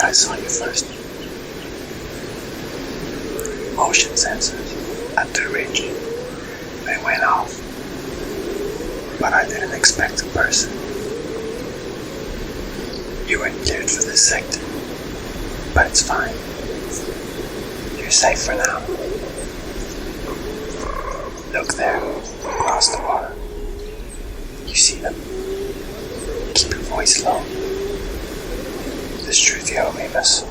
I saw you first. Motion sensors at the ridge. They went off. But I didn't expect a person. You weren't cleared for this sector. But it's fine. You're safe for now. Look there, across the water. You see them? Keep your voice low. The Struthiomimus.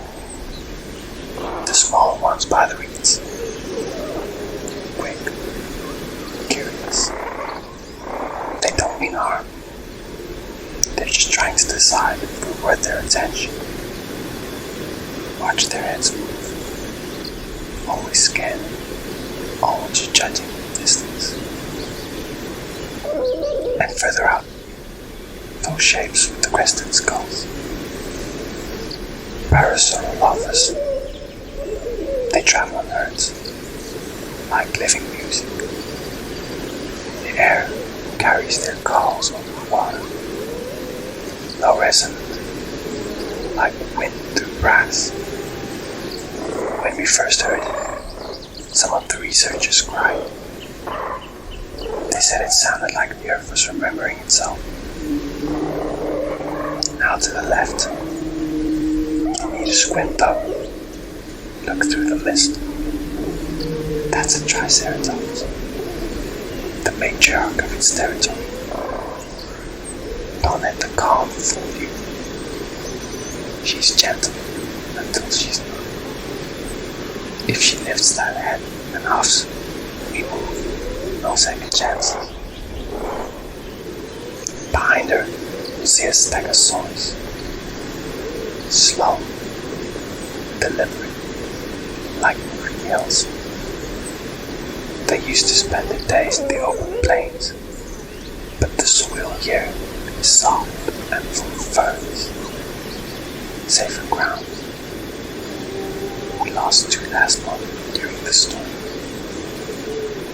The small ones by the reeds. Quick. Curious. They don't mean harm. They're just trying to decide if we're worth their attention. Watch their heads move. Always scanning. Always judging the distance. And further out, those shapes with the crested skulls. Parasaurolophus. They travel on herds, like living music. The air carries their calls over the water, low resonant, like wind through brass. When we first heard it, some of the researchers cried. They said it sounded like the earth was remembering itself. Now to the left, you need to squint up, look through the mist. That's a Triceratops, the matriarch of its territory. Don't let the calm fool you. She's gentle until she's not. If she lifts that head and huffs, we move. No second chances. Behind her, you'll see a Stegosaurus. Slow, deliberate, like moving hills. They used to spend their days in the open plains, but the soil here is soft and full of ferns. Safer ground. We lost 2 last month during the storm.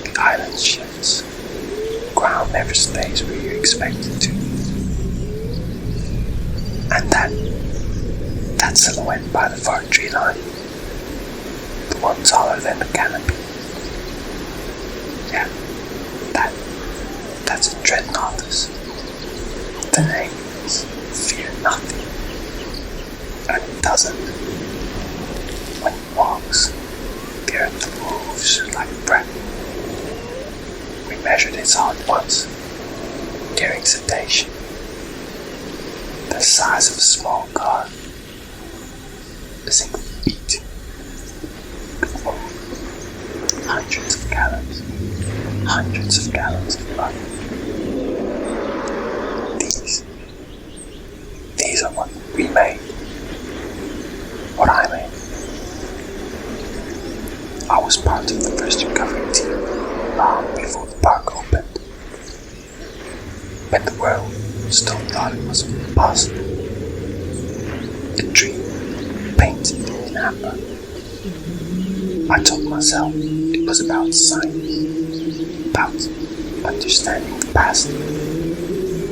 The island shifts. Ground never stays where you expect it to. And that silhouette by the far tree line, the one taller than the canopy. Yeah, that's a Dreadnoughtus. The name is Fear Nothing. And it doesn't. When it walks, the earth moves like breath. We measured its heart once, during sedation. The size of a small car. A single beat. Hundreds of gallons. Hundreds of gallons of blood. These are what we made. What I made. I was part of the first recovery team long before the park opened. When the world still thought it was impossible. A dream painted in amber. I told myself it was about science, about understanding the past,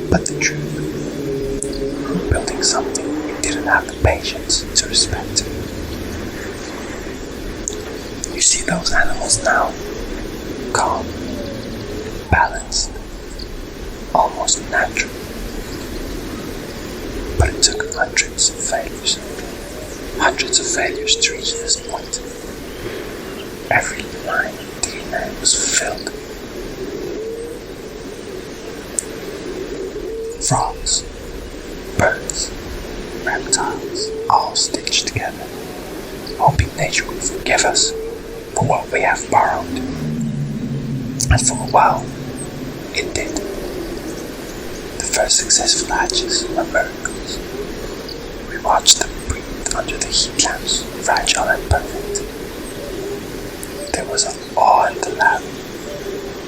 but the truth, building something we didn't have the patience to respect. You see those animals now, calm, balanced, almost natural. But it took hundreds of failures to reach this point. Every line of DNA was filled. Frogs, birds, reptiles, all stitched together, hoping nature would forgive us for what we have borrowed. And for a while, it did. The first successful hatches were miracles. We watched them breathe under the heat lamps, fragile and perfect. There was an awe in the lab.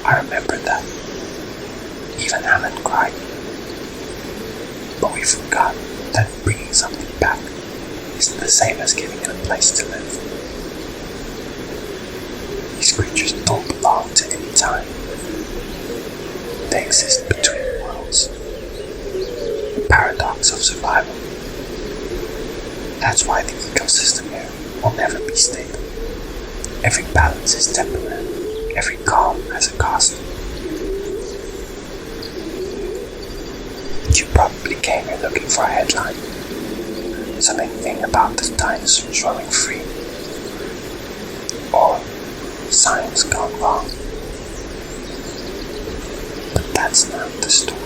I remember that. Even Alan cried. But we forgot that bringing something back isn't the same as giving it a place to live. These creatures don't belong to any time. They exist between worlds. The paradox of survival. That's why the ecosystem here will never be stable. Every balance is temporary. Every calm has a cost. You probably came here looking for a headline. Something about the dinosaurs running free. Or science gone wrong. But that's not the story.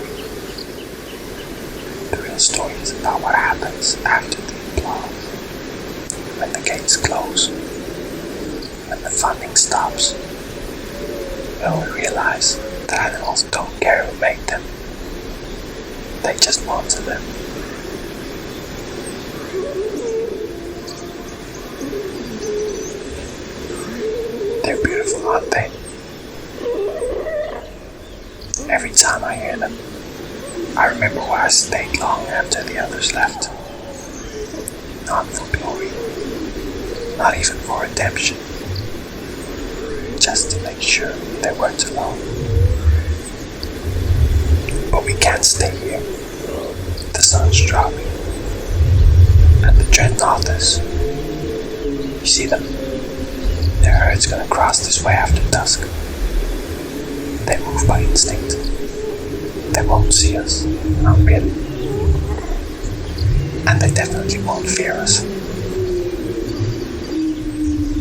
The real story is about what happens after the applause. When the gates close. When the funding stops. When we realize that animals don't care who made them. They just want to live. They're beautiful, aren't they? Every time I hear them, I remember why I stayed long after the others left. Not for glory, not even for redemption, just to make sure they weren't alone. But we can't stay here. The sun's dropping, and the dreadnought is. You see them? Their herd's gonna cross this way after dusk. They move by instinct. They won't see us, not really. And they definitely won't fear us.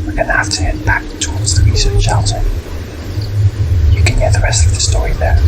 We're gonna have to head back towards the research shelter. You can get the rest of the story there.